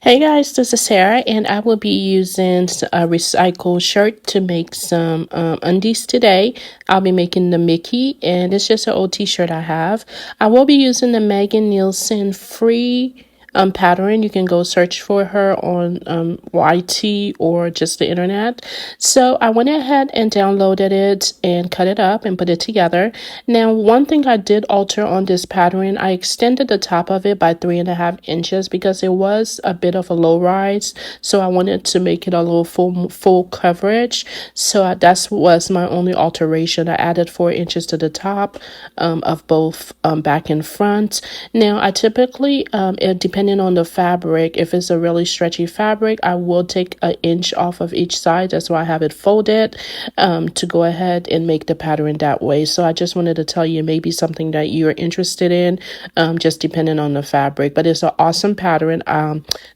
Hey guys, this is Sarah, and I will be using a recycled shirt to make some undies today. I'll be making the Mickey, and it's just an old t-shirt I have. I will be using the Nielsen free pattern. You can go search for her on YT or just the internet. So I went ahead and downloaded it and cut it up and put it together. Now, one thing I did alter on this pattern, I extended the top of it by 3.5 inches because it was a bit of a low rise. So I wanted to make it a little full coverage. So that was my only alteration. I added 4 inches to the top of both back and front. Now, I typically, depending on the fabric, if it's a really stretchy fabric, I will take an inch off of each side. That's why I have it folded to go ahead and make the pattern that way. So I just wanted to tell you maybe something that you're interested in, just depending on the fabric. But it's an awesome pattern.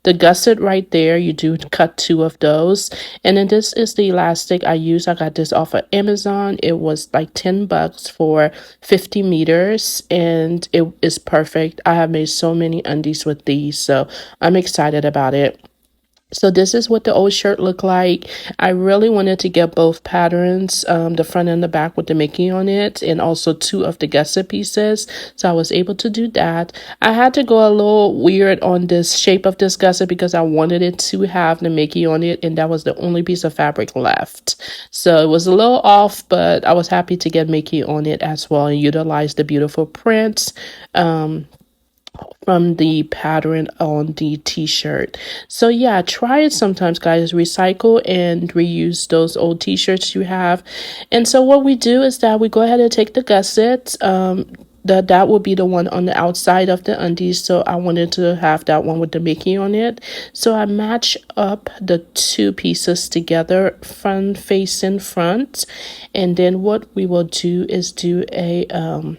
The gusset right there, you do cut 2 of those. And then this is the elastic I use. I got this off of Amazon. It was like $10 for 50 meters, and it is perfect. I have made so many undies with these, so I'm excited about it. So this is what the old shirt looked like. I really wanted to get both patterns, the front and the back with the Mickey on it, and also 2 of the gusset pieces. So I was able to do that. I had to go a little weird on this shape of this gusset because I wanted it to have the Mickey on it, and that was the only piece of fabric left. So it was a little off, but I was happy to get Mickey on it as well and utilize the beautiful prints from the pattern on the t-shirt. So yeah, try it sometimes, guys. Recycle and reuse those old t-shirts you have. And so what we do is that we go ahead and take the gussets. That would be the one on the outside of the undies, so I wanted to have that one with the Mickey on it. So I match up the 2 pieces together, front facing front, and then what we will do is do a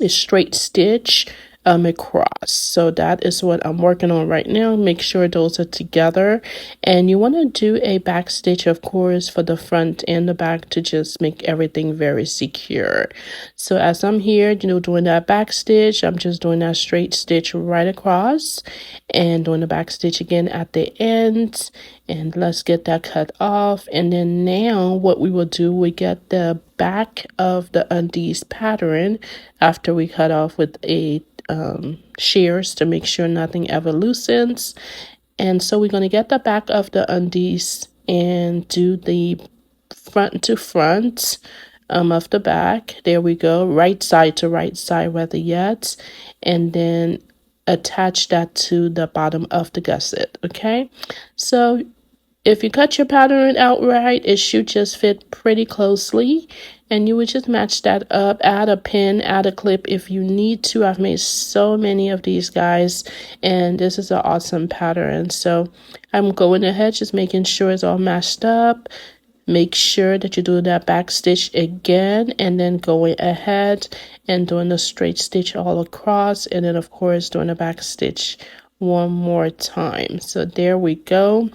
straight stitch across. So that is what I'm working on right now. Make sure those are together, and you want to do a back stitch, of course, for the front and the back to just make everything very secure. So as I'm here, doing that back stitch, I'm just doing that straight stitch right across and doing the back stitch again at the end. And let's get that cut off. And then now what we will do, we get the back of the undies pattern after we cut off with a shears to make sure nothing ever loosens. And so we're going to get the back of the undies and do the front to front of the back. There we go, right side to right side rather yet, and then attach that to the bottom of the gusset. Okay, so if you cut your pattern out right, it should just fit pretty closely, and you would just match that up, add a pin, add a clip if you need to. I've made so many of these, guys, and this is an awesome pattern. So I'm going ahead, just making sure it's all matched up. Make sure that you do that back stitch again, and then going ahead and doing the straight stitch all across, and then of course doing the back stitch one more time. So there we go,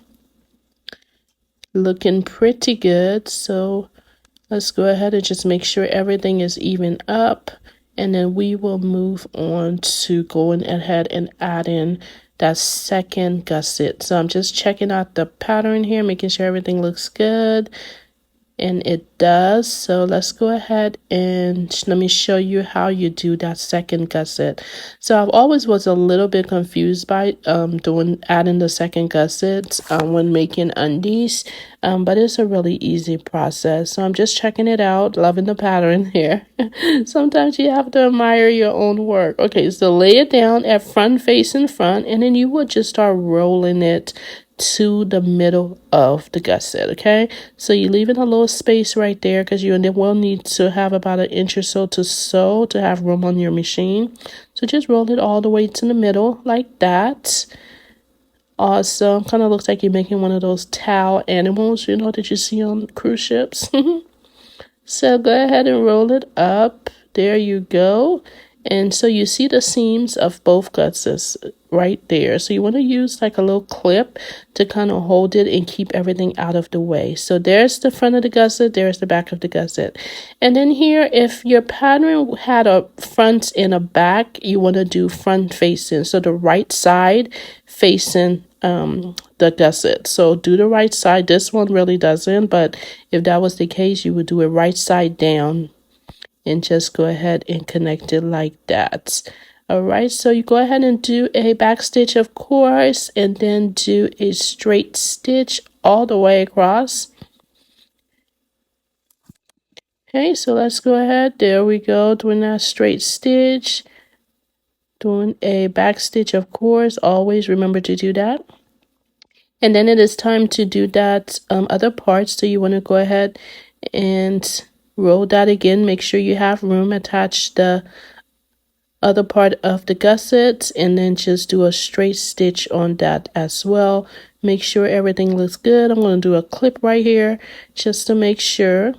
looking pretty good. So let's go ahead and just make sure everything is even up, and then we will move on to going ahead and adding that second gusset. So I'm just checking out the pattern here, making sure everything looks good, and it does. So let's go ahead and let me show you how you do that second gusset. So I've always was a little bit confused by adding the second gusset when making undies, but it's a really easy process. So I'm just checking it out, loving the pattern here. Sometimes you have to admire your own work. Okay, so lay it down at front facing front, and then you would just start rolling it to the middle of the gusset. Okay, so you're leaving a little space right there because you will need to have about 1 inch or so to sew to have room on your machine. So just roll it all the way to the middle like that. Awesome. Kind of looks like you're making one of those towel animals, that you see on cruise ships. So go ahead and roll it up. There you go. And so you see the seams of both gussets. right there. So you want to use like a little clip to kind of hold it and keep everything out of the way. So there's the front of the gusset, there's the back of the gusset. And then here, if your pattern had a front and a back, you want to do front facing. So the right side facing the gusset. So do the right side. This one really doesn't, but if that was the case, you would do it right side down and just go ahead and connect it like that. All right, so you go ahead and do a back stitch, of course, and then do a straight stitch all the way across. Okay, so let's go ahead. There we go, doing that straight stitch, doing a back stitch, of course. Always remember to do that. And then it is time to do that other part. So you want to go ahead and roll that again. Make sure you have room. Attach the other part of the gusset and then just do a straight stitch on that as well. Make sure everything looks good. I'm going to do a clip right here just to make sure.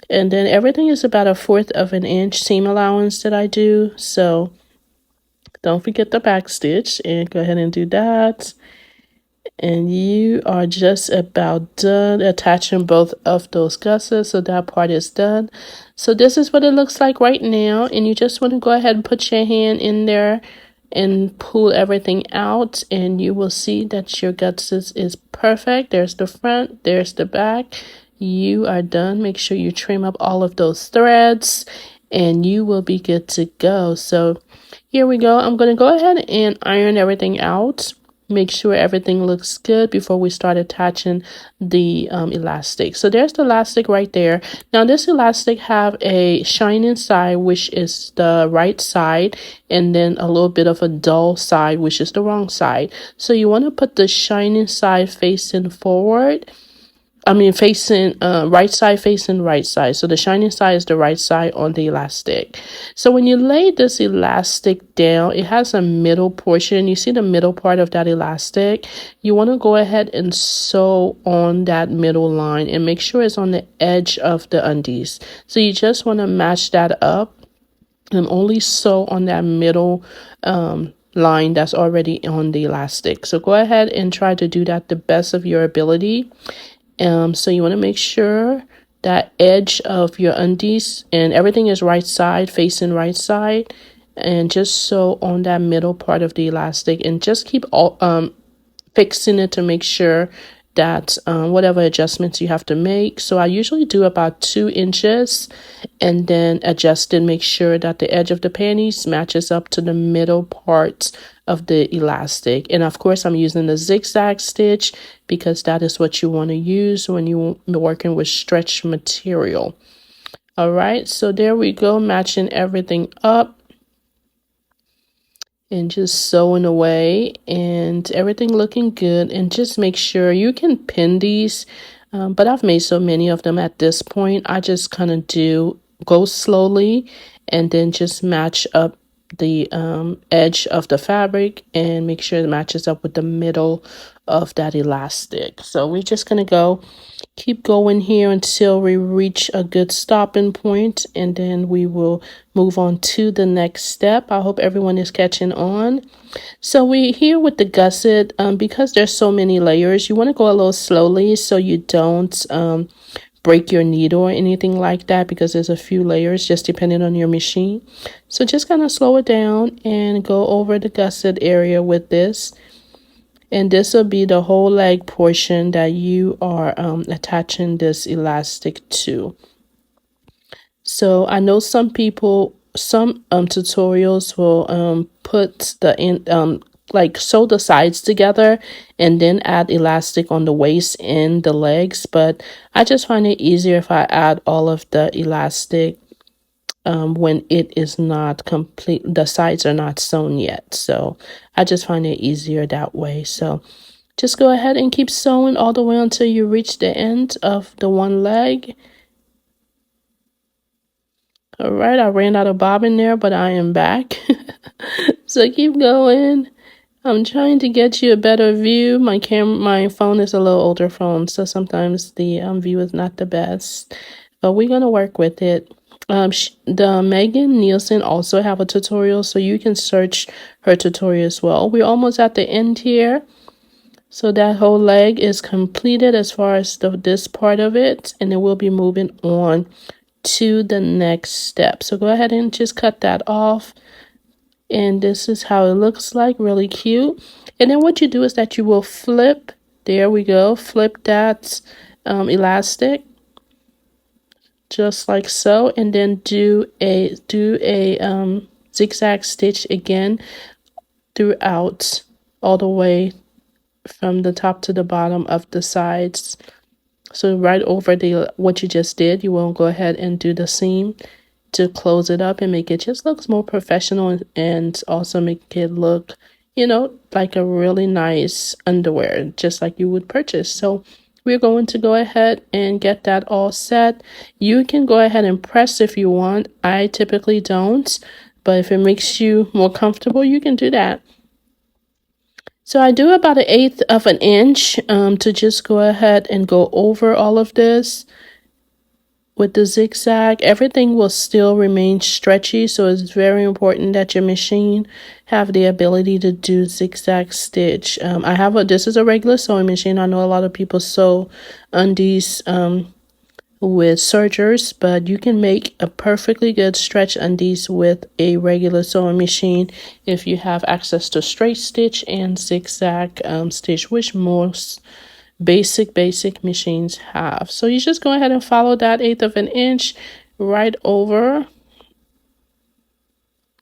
And then everything is about 1/4 of an inch seam allowance that I do. So don't forget the back stitch and go ahead and do that. And you are just about done attaching both of those gussets, so that part is done. So this is what it looks like right now, and you just want to go ahead and put your hand in there and pull everything out, and you will see that your gusset is perfect. There's the front, there's the back. You are done. Make sure you trim up all of those threads and you will be good to go. So here we go. I'm going to go ahead and iron everything out. Make sure everything looks good before we start attaching the elastic. So there's the elastic right there. Now this elastic have a shining side, which is the right side, and then a little bit of a dull side, which is the wrong side. So you want to put the shining side facing forward. Facing right side facing right side. So the shining side is the right side on the elastic. So when you lay this elastic down, it has a middle portion. You see the middle part of that elastic. You want to go ahead and sew on that middle line and make sure it's on the edge of the undies. So you just want to match that up and only sew on that middle line that's already on the elastic. So go ahead and try to do that the best of your ability. So you want to make sure that edge of your undies and everything is right side, facing right side, and just sew on that middle part of the elastic and just keep fixing it to make sure that whatever adjustments you have to make. So I usually do about 2 inches and then adjust and make sure that the edge of the panties matches up to the middle part of the elastic. And of course I'm using the zigzag stitch because that is what you want to use when you're working with stretch material. All right, so there we go, matching everything up and just sewing away and everything looking good. And just make sure you can pin these, but I've made so many of them at this point. I just kind of go slowly and then just match up the edge of the fabric and make sure it matches up with the middle of that elastic. So we're just going to keep going here until we reach a good stopping point, and then we will move on to the next step. I hope everyone is catching on. So we here with the gusset, because there's so many layers, you want to go a little slowly so you don't break your needle or anything like that, because there's a few layers just depending on your machine. So just kind of slow it down and go over the gusset area with this. And this will be the whole leg portion that you are attaching this elastic to. So I know some tutorials will put sew the sides together and then add elastic on the waist and the legs, but I just find it easier if I add all of the elastic when it is not complete, the sides are not sewn yet. So I just find it easier that way. So just go ahead and keep sewing all the way until you reach the end of the one leg. All right, I ran out of bobbin there, but I am back. So keep going. I'm trying to get you a better view. My phone is a little older phone, so sometimes the view is not the best, but we're going to work with it. The Megan Nielsen also have a tutorial, so you can search her tutorial as well. We're almost at the end here. So that whole leg is completed as far as this part of it, and then we'll be moving on to the next step. So go ahead and just cut that off. And this is how it looks like, really cute. And then what you do is that you will flip, there we go, flip that elastic just like so, and then do a zigzag stitch again throughout, all the way from the top to the bottom of the sides. So right over the what you just did, you will go ahead and do the seam to close it up and make it just looks more professional, and also make it look, you know, like a really nice underwear, just like you would purchase. So we're going to go ahead and get that all set. You can go ahead and press if you want. I typically don't, but if it makes you more comfortable, you can do that. So I do about 1/8 of an inch to just go ahead and go over all of this with the zigzag. Everything will still remain stretchy, so it's very important that your machine have the ability to do zigzag stitch. This is a regular sewing machine. I know a lot of people sew undies with sergers, but you can make a perfectly good stretch undies with a regular sewing machine if you have access to straight stitch and zigzag stitch, which most basic machines have. So you just go ahead and follow that 1/8 of an inch right over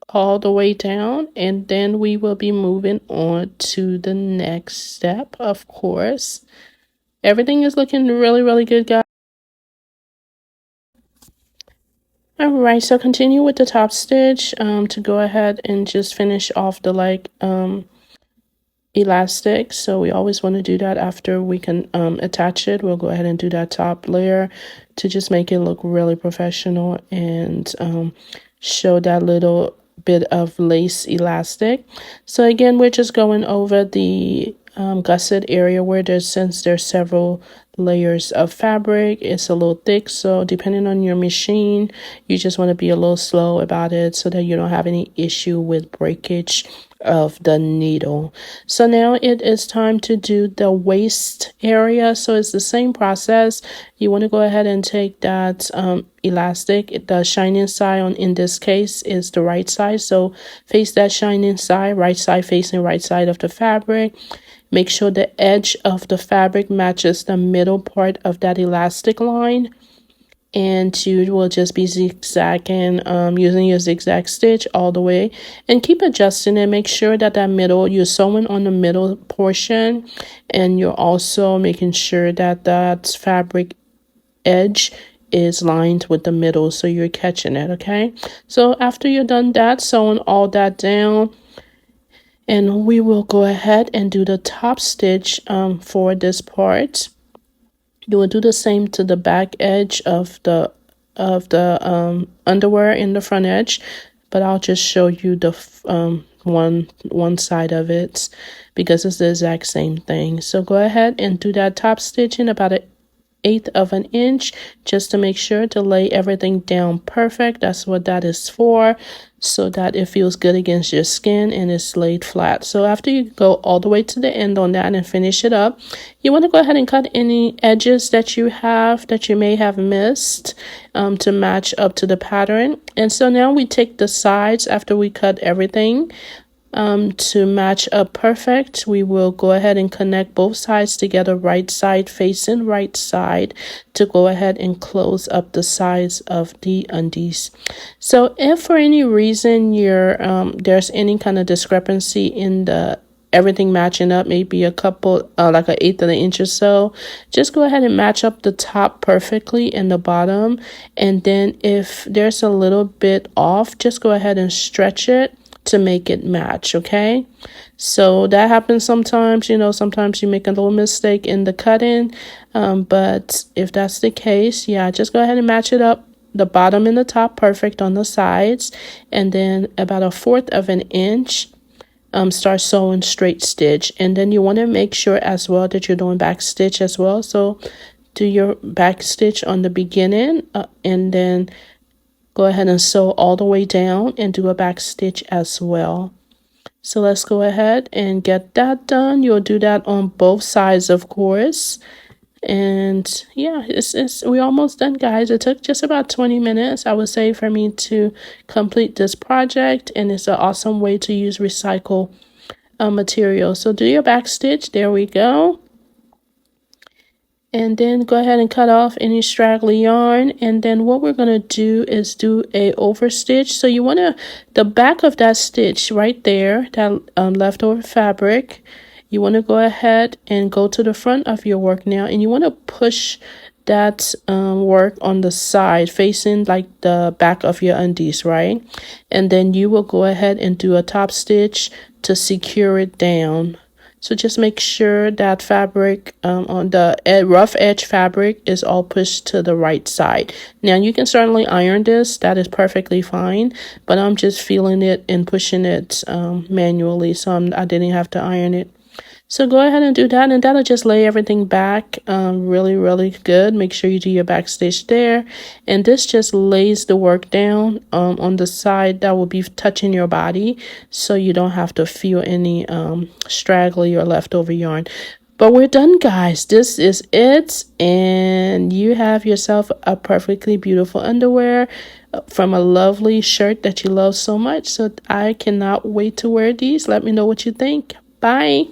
all the way down, and then we will be moving on to the next step. Of course, everything is looking really good, guys. All right, so continue with the top stitch to go ahead and just finish off the leg elastic. So we always want to do that after we can attach it. We'll go ahead and do that top layer to just make it look really professional and show that little bit of lace elastic. So again, we're just going over the gusset area where since there's several layers of fabric, it's a little thick, so depending on your machine, you just want to be a little slow about it so that you don't have any issue with breakage of the needle. So now it is time to do the waist area. So it's the same process. You want to go ahead and take that elastic, the shining side on, in this case is the right side, so face that shining side, right side facing right side of the fabric. Make sure the edge of the fabric matches the middle part of that elastic line, and you will just be zigzagging using your zigzag stitch all the way, and keep adjusting it. Make sure that you're sewing on the middle portion, and you're also making sure that that fabric edge is lined with the middle, so you're catching it. Okay, so after you're done that, sewing all that down, and we will go ahead and do the top stitch for this part. You will do the same to the back edge of the underwear in the front edge, but I'll just show you the one side of it because it's the exact same thing. So go ahead and do that top stitch in about 1/8 of an inch, just to make sure to lay everything down perfect. That's what that is for, so that it feels good against your skin and it's laid flat. So after you go all the way to the end on that and finish it up, you want to go ahead and cut any edges that you may have missed to match up to the pattern. And so now we take the sides after we cut everything to match up perfect. We will go ahead and connect both sides together, right side facing right side, to go ahead and close up the sides of the undies. So if for any reason there's any kind of discrepancy in the everything matching up, maybe a couple like 1/8 of an inch or so, just go ahead and match up the top perfectly and the bottom, and then if there's a little bit off, just go ahead and stretch it to make it match. Okay, so that happens sometimes. Sometimes you make a little mistake in the cutting, but if that's the case, yeah, just go ahead and match it up, the bottom and the top perfect on the sides, and then about 1/4 of an inch start sewing straight stitch. And then you want to make sure as well that you're doing back stitch as well, so do your back stitch on the beginning and then go ahead and sew all the way down and do a back stitch as well. So let's go ahead and get that done. You'll do that on both sides, of course. And yeah, we're almost done, guys. It took just about 20 minutes, I would say, for me to complete this project, and it's an awesome way to use recycle material. So do your back stitch. There we go. And then go ahead and cut off any straggly yarn. And then what we're going to do is do a over stitch. So you want to, the back of that stitch right there, that leftover fabric, you want to go ahead and go to the front of your work now, and you want to push that work on the side facing like the back of your undies, right? And then you will go ahead and do a top stitch to secure it down. So just make sure that fabric on the rough edge fabric is all pushed to the right side. Now you can certainly iron this, that is perfectly fine, but I'm just feeling it and pushing it manually, so I didn't have to iron it. So go ahead and do that, and that'll just lay everything back really good. Make sure you do your back stitch there, and this just lays the work down on the side that will be touching your body, so you don't have to feel any straggly or leftover yarn. But we're done, guys. This is it, and you have yourself a perfectly beautiful underwear from a lovely shirt that you love so much. So I cannot wait to wear these. Let me know what you think. Bye.